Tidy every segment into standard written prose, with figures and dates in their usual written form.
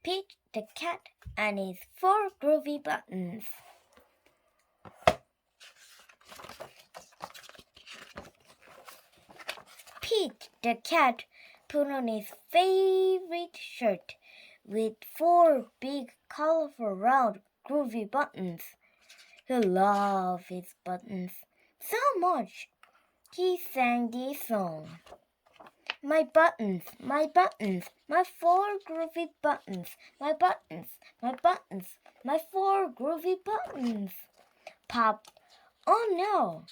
Pete the cat and his 4 groovy buttons. Pete the cat put on his favorite shirt with 4 big, colorful, round, groovy buttons. He loved his buttons so much. He sang this song. My buttons, my 4 groovy buttons, my 4 groovy buttons. Pop! Oh no!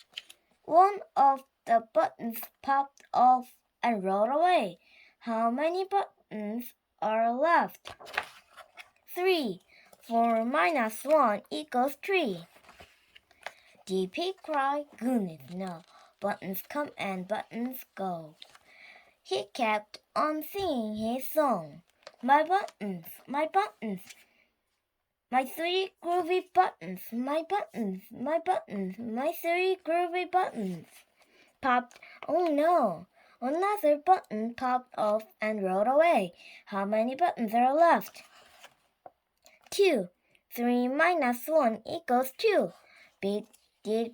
One of the buttons popped off and rolled away. How many buttons are left? 3. 4 minus 1 equals 3. Did he cry? Goodness no. Buttons come and buttons go. He kept on singing his song. My 3 groovy buttons, my 3 groovy buttons. Popped, oh no, another button popped off and rolled away. How many buttons are left? 2. 3 minus 1 equals 2. Did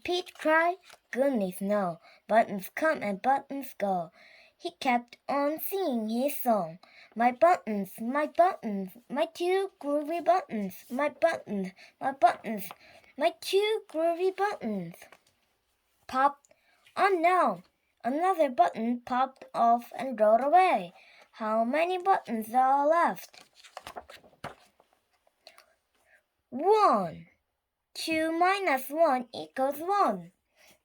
Pete cry? Goodness no, buttons come and buttons go. He kept on singing his song. My 2 groovy buttons, my 2 groovy buttons. Pop! Oh no! Another button popped off and rolled away. How many buttons are left? 1. 2 minus 1 equals 1.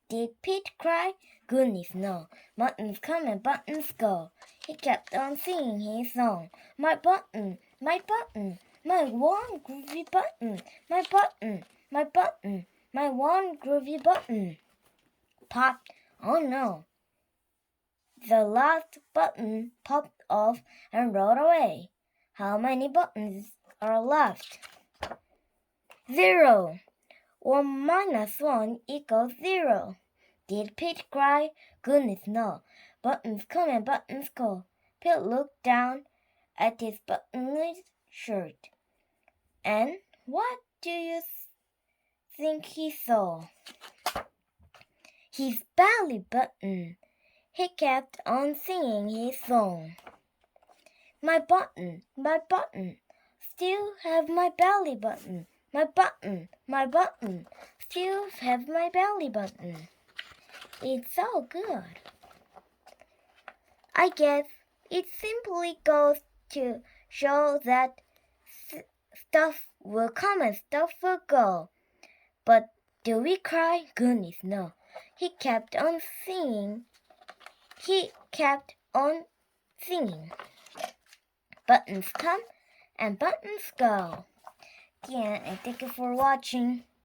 Did Pete cry? Goodness no. Buttons come and buttons go. He kept on singing his song. My 1 groovy button, my 1 groovy button. Pop! Oh no. The last button popped off and rolled away. How many buttons are left? 0. 1 minus 1 equals 0. Did Pete cry? Goodness no. Buttons come and buttons go. Pete looked down at his buttonless shirt. And what do you think he saw? His belly button. He kept on singing his song. My button, still have my belly button. My button, still have my belly button. It's so good. I guess it simply goes to show that stuff will come and stuff will go. But do we cry? Goodness no. He kept on singing. Buttons come and buttons go. Yeah, and thank you for watching.